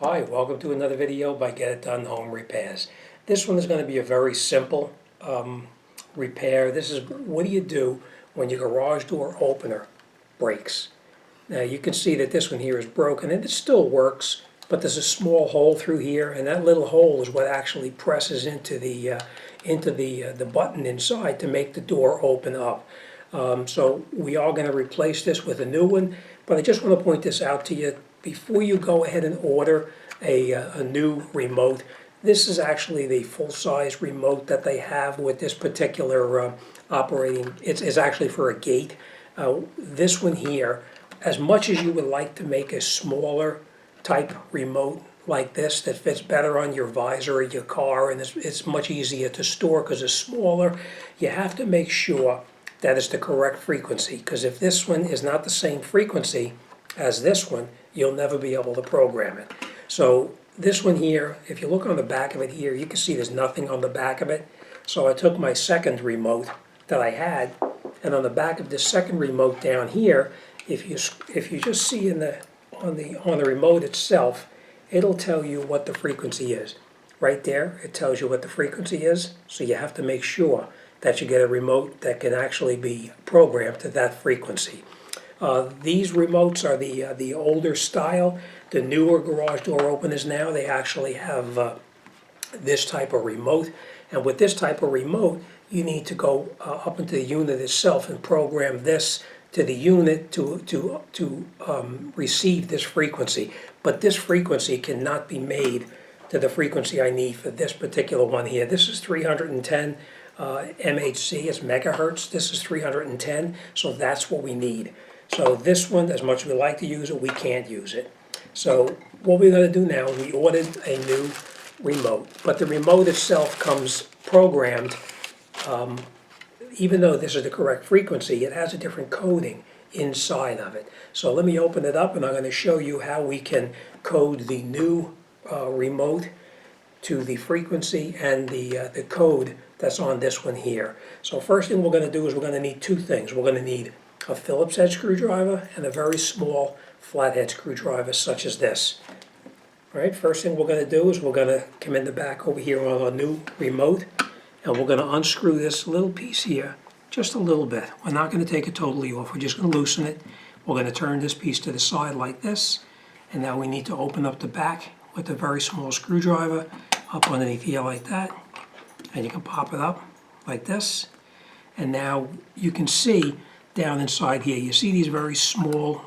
Hi, welcome to another video by Get It Done Home Repairs. This one is going to be a very simple repair. This is what do you do when your garage door opener breaks. Now you can see that this one here is broken and it still works, but there's a small hole through here, and that little hole is what actually presses into the button inside to make the door open up. So we are going to replace this with a new one, but I just want to point this out to you. Before you go ahead and order a new remote, this is actually the full-size remote that they have with this particular operating. It's actually for a gate. This one here, as much as you would like to make a smaller type remote like this that fits better on your visor of your car, and it's much easier to store because it's smaller, you have to make sure that it's the correct frequency, because if this one is not the same frequency as this one, you'll never be able to program it. So this one here, if you look on the back of it here, you can see there's nothing on the back of it. So I took my second remote that I had, and on the back of this second remote down here, if you just see on the remote itself, it'll tell you what the frequency is. Right there, it tells you what the frequency is, so you have to make sure that you get a remote that can actually be programmed to that frequency. These remotes are the older style. The newer garage door openers now, they actually have this type of remote. And with this type of remote, you need to go up into the unit itself and program this to the unit to receive this frequency. But this frequency cannot be made to the frequency I need for this particular one here. This is 310 MHz, it's megahertz. This is 310, so that's what we need. So this one, as much as we like to use it, we can't use it. So what we're going to do now is we ordered a new remote, but the remote itself comes programmed. Even though this is the correct frequency, it has a different coding inside of it. So let me open it up, and I'm going to show you how we can code the new remote to the frequency and the code that's on this one here. So first thing we're going to do is we're going to need two things. We're going to need a Phillips head screwdriver and a very small flathead screwdriver such as this. All right, first thing we're going to do is we're going to come in the back over here on our new remote, and we're going to unscrew this little piece here just a little bit. We're not going to take it totally off. We're just going to loosen it. We're going to turn this piece to the side like this, and now we need to open up the back with a very small screwdriver up underneath here like that, and you can pop it up like this. And now you can see down inside here, you see these very small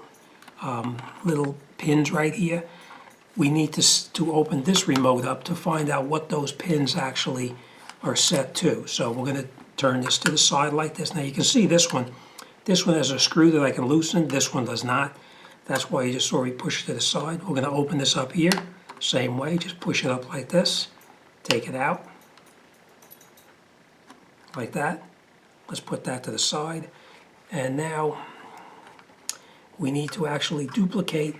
little pins right here. We need to open this remote up to find out what those pins actually are set to. So we're going to turn this to the side like this. Now you can see this one has a screw that I can loosen. This one does not. That's why you just saw me push it to the side. We're going to open this up here, same way, just push it up like this. Take it out, like that. Let's put that to the side. And now we need to actually duplicate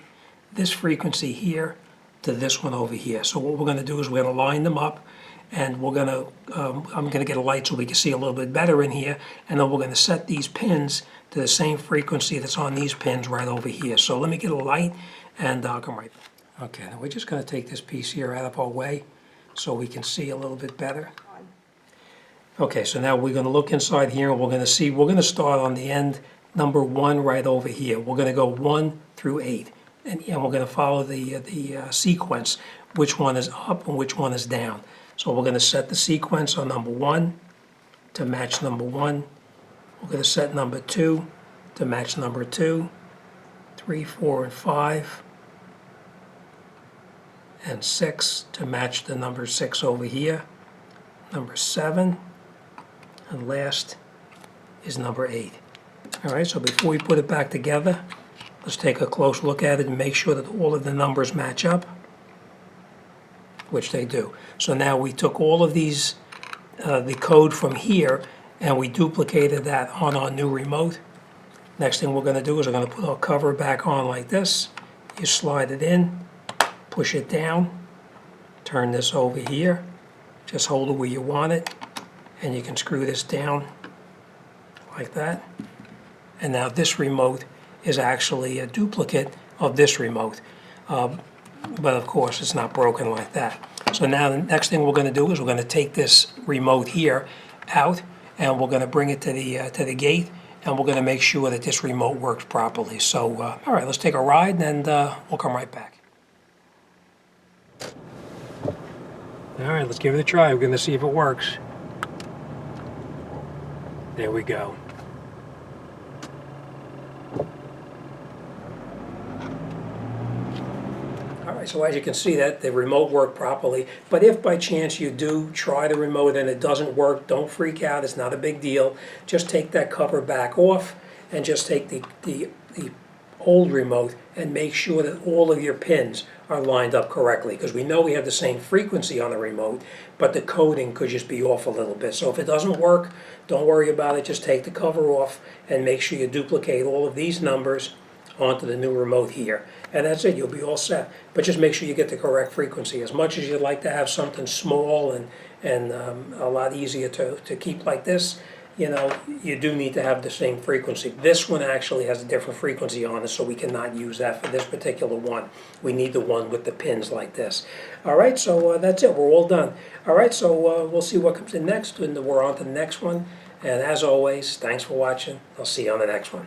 this frequency here to this one over here. So what we're going to do is we're going to line them up, and we're going to, I'm going to get a light so we can see a little bit better in here, and then we're going to set these pins to the same frequency that's on these pins right over here. So let me get a light, and I'll come right back. Okay, now we're just going to take this piece here out of our way so we can see a little bit better. Okay, so now we're going to look inside here, and we're going to start on the end number 1 right over here. We're going to go 1 through 8, and we're going to follow the sequence, which one is up and which one is down. So we're going to set the sequence on number 1 to match number 1. We're going to set number 2 to match number 2, 3, 4, and 5, and 6 to match the number 6 over here, number 7, and last is number 8. All right, so before we put it back together, let's take a close look at it and make sure that all of the numbers match up, which they do. So now we took all of these, the code from here, and we duplicated that on our new remote. Next thing we're going to do is we're going to put our cover back on like this. You slide it in, push it down, turn this over here, just hold it where you want it, and you can screw this down like that. And now this remote is actually a duplicate of this remote. but of course it's not broken like that. So now the next thing we're going to do is we're going to take this remote here out, and we're going to bring it to the gate, and we're going to make sure that this remote works properly. So all right, let's take a ride, and we'll come right back. All right, let's give it a try. We're going to see if it works. There we go. Alright, so as you can see that the remote worked properly, but if by chance you do try the remote and it doesn't work, don't freak out, it's not a big deal. Just take that cover back off and just take the old remote and make sure that all of your pins are lined up correctly, because we know we have the same frequency on the remote, but the coding could just be off a little bit. So if it doesn't work, don't worry about it, just take the cover off and make sure you duplicate all of these numbers onto the new remote here. And that's it, you'll be all set. But just make sure you get the correct frequency. As much as you'd like to have something small and a lot easier to keep like this, you know, you do need to have the same frequency. This one actually has a different frequency on it, so we cannot use that for this particular one. We need the one with the pins like this. All right, so that's it, we're all done. All right, so we'll see what comes in next, and we're on to the next one. And as always, thanks for watching. I'll see you on the next one.